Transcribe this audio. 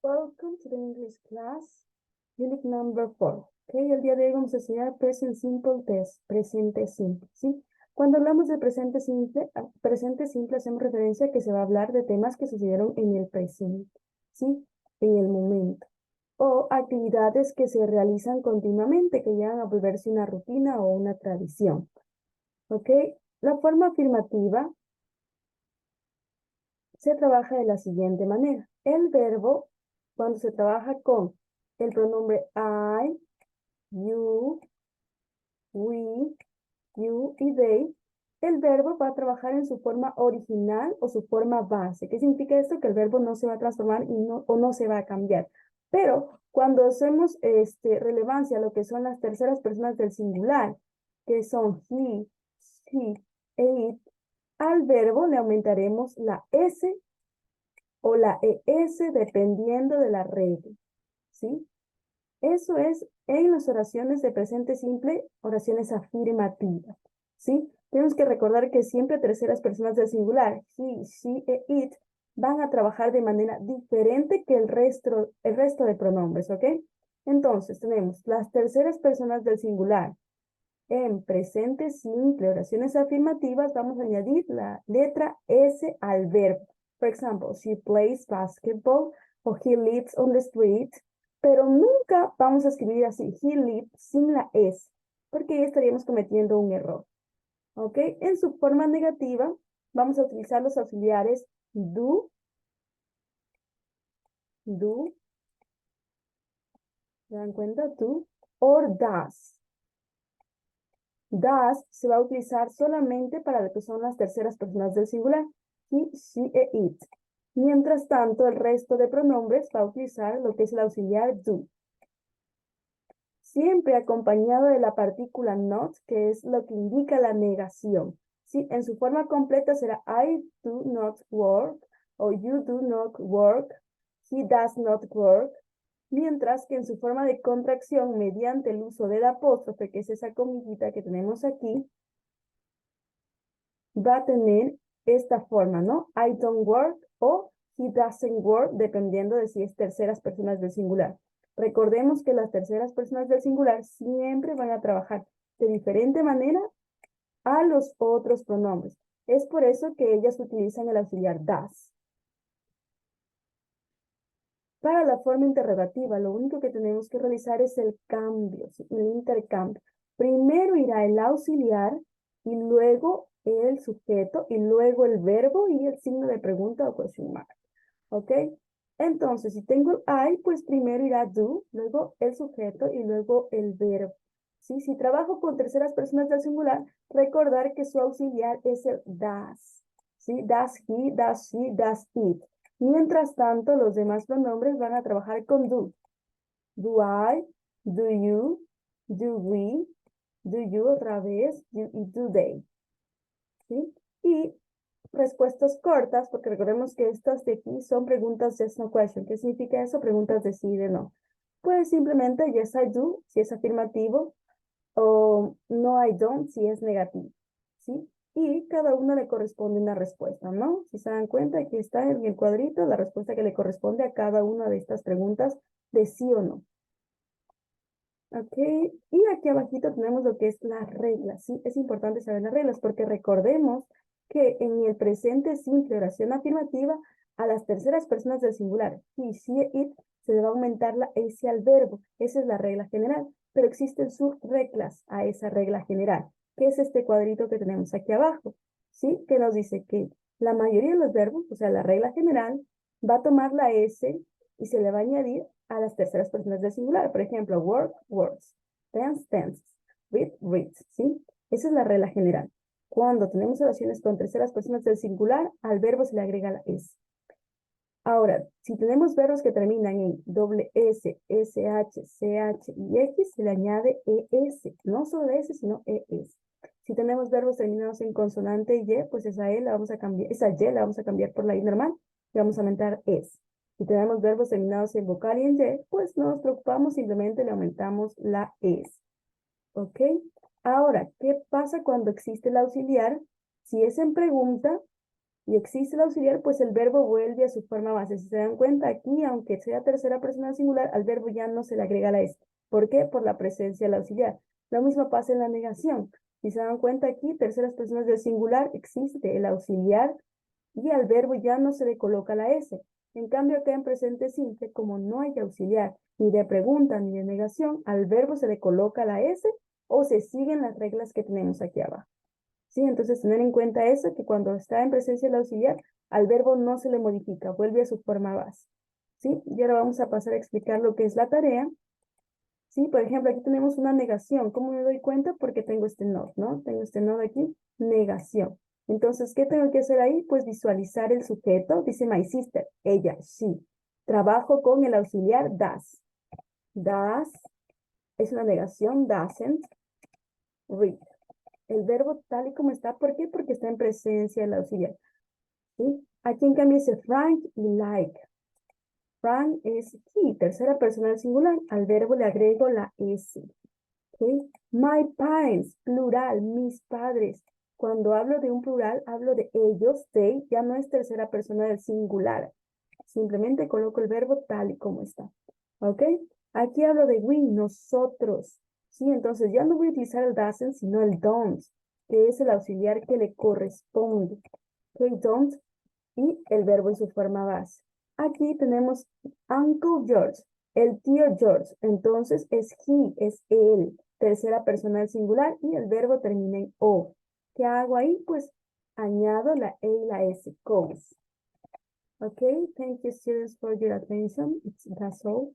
Welcome to the English class, unit number 4. Okay, el día de hoy vamos a estudiar present simple test, presente simple, ¿sí? Cuando hablamos de presente simple hacemos referencia a que se va a hablar de temas que sucedieron en el presente, ¿sí? En el momento. O actividades que se realizan continuamente, que llegan a volverse una rutina o una tradición. ¿Ok? La forma afirmativa se trabaja de la siguiente manera. El verbo, cuando se trabaja con el pronombre I, you, we, you y they, el verbo va a trabajar en su forma original o su forma base. ¿Qué significa esto? Que el verbo no se va a transformar o no se va a cambiar. Pero cuando hacemos relevancia a lo que son las terceras personas del singular, que son he, she e it, al verbo le aumentaremos la S o la ES dependiendo de la regla, ¿sí? Eso es en las oraciones de presente simple, oraciones afirmativas, ¿sí? Tenemos que recordar que siempre terceras personas del singular, he, she e it, van a trabajar de manera diferente que el resto de pronombres, ¿ok? Entonces tenemos las terceras personas del singular. En presente simple, oraciones afirmativas, vamos a añadir la letra S al verbo. Por ejemplo, she plays basketball o he lives on the street, pero nunca vamos a escribir así, he lives sin la S, porque ahí estaríamos cometiendo un error. ¿Ok? En su forma negativa, vamos a utilizar los auxiliares do, ¿se dan cuenta? Do, or does. Does se va a utilizar solamente para lo que son las terceras personas del singular. He, she e it. Mientras tanto, el resto de pronombres va a utilizar lo que es el auxiliar do. Siempre acompañado de la partícula not, que es lo que indica la negación. ¿Sí? En su forma completa será I do not work o you do not work, he does not work. Mientras que en su forma de contracción, mediante el uso del apóstrofe, que es esa comillita que tenemos aquí, va a tener esta forma, ¿no? I don't work o he doesn't work, dependiendo de si es terceras personas del singular. Recordemos que las terceras personas del singular siempre van a trabajar de diferente manera a los otros pronombres. Es por eso que ellas utilizan el auxiliar does. Para la forma interrogativa, lo único que tenemos que realizar es el cambio, ¿sí? El intercambio. Primero irá el auxiliar y luego el sujeto y luego el verbo y el signo de pregunta o question mark. ¿Ok? Entonces, si tengo el I, pues primero irá do, luego el sujeto y luego el verbo. ¿Sí? Si trabajo con terceras personas del singular, recordar que su auxiliar es el does. ¿Sí? Does he, does she, does it. Mientras tanto, los demás pronombres van a trabajar con do. Do I, do you, do we, do you otra vez, you y do they. ¿Sí? Y respuestas cortas, porque recordemos que estas de aquí son preguntas yes, no question. ¿Qué significa eso? Preguntas de sí y de no. Pues simplemente yes, I do, si es afirmativo, o no, I don't, si es negativo. ¿Sí? Y cada uno le corresponde una respuesta, ¿no? Si se dan cuenta, aquí está en el cuadrito la respuesta que le corresponde a cada una de estas preguntas de sí o no. Ok, y aquí abajito tenemos lo que es las reglas, ¿sí? Es importante saber las reglas porque recordemos que en el presente simple oración afirmativa a las terceras personas del singular, he, she, it, se le va a aumentar la S al verbo. Esa es la regla general, pero existen subreglas a esa regla general, que es este cuadrito que tenemos aquí abajo, ¿sí? Que nos dice que la mayoría de los verbos, o sea, la regla general, va a tomar la S y se le va a añadir a las terceras personas del singular. Por ejemplo, work, works, dance, dances, read, reads, ¿sí? Esa es la regla general. Cuando tenemos oraciones con terceras personas del singular, al verbo se le agrega la S. Ahora, si tenemos verbos que terminan en doble S, SH, CH y X, se le añade ES. No solo S, sino ES. Si tenemos verbos terminados en consonante Y, pues esa Y la vamos a cambiar por la I normal y vamos a aumentar S. Si tenemos verbos terminados en vocal y en Y, pues no nos preocupamos, simplemente le aumentamos la S. ¿Ok? Ahora, ¿qué pasa cuando existe el auxiliar? Si es en pregunta, y existe el auxiliar, pues el verbo vuelve a su forma base. Si se dan cuenta aquí, aunque sea tercera persona singular, al verbo ya no se le agrega la S. ¿Por qué? Por la presencia del auxiliar. Lo mismo pasa en la negación. Si se dan cuenta aquí, terceras personas del singular, existe el auxiliar y al verbo ya no se le coloca la S. En cambio, acá en presente simple, como no hay auxiliar ni de pregunta ni de negación, al verbo se le coloca la S o se siguen las reglas que tenemos aquí abajo. ¿Sí? Entonces, tener en cuenta eso, que cuando está en presencia del auxiliar, al verbo no se le modifica, vuelve a su forma base. ¿Sí? Y ahora vamos a pasar a explicar lo que es la tarea. ¿Sí? Por ejemplo, aquí tenemos una negación. ¿Cómo me doy cuenta? Porque tengo este not, ¿no? Tengo este not aquí, negación. Entonces, ¿qué tengo que hacer ahí? Pues visualizar el sujeto. Dice my sister, ella, she. Trabajo con el auxiliar does. Does es una negación, doesn't read. El verbo tal y como está, ¿por qué? Porque está en presencia del auxiliar. ¿Sí? Aquí en cambio dice Frank y like. Frank es he, tercera persona del singular. Al verbo le agrego la S. ¿Okay? My parents, plural, mis padres. Cuando hablo de un plural, hablo de ellos, they, ya no es tercera persona del singular. Simplemente coloco el verbo tal y como está. ¿Ok? Aquí hablo de we, nosotros. ¿Sí? Entonces ya no voy a utilizar el doesn't, sino el don't, que es el auxiliar que le corresponde. ¿Ok? Don't y el verbo en su forma base. Aquí tenemos Uncle George, el tío George. Entonces es he, es él, tercera persona del singular y el verbo termina en o. ¿Qué hago ahí? Pues añado la e y la s, comes. Okay, thank you students for your attention. That's all.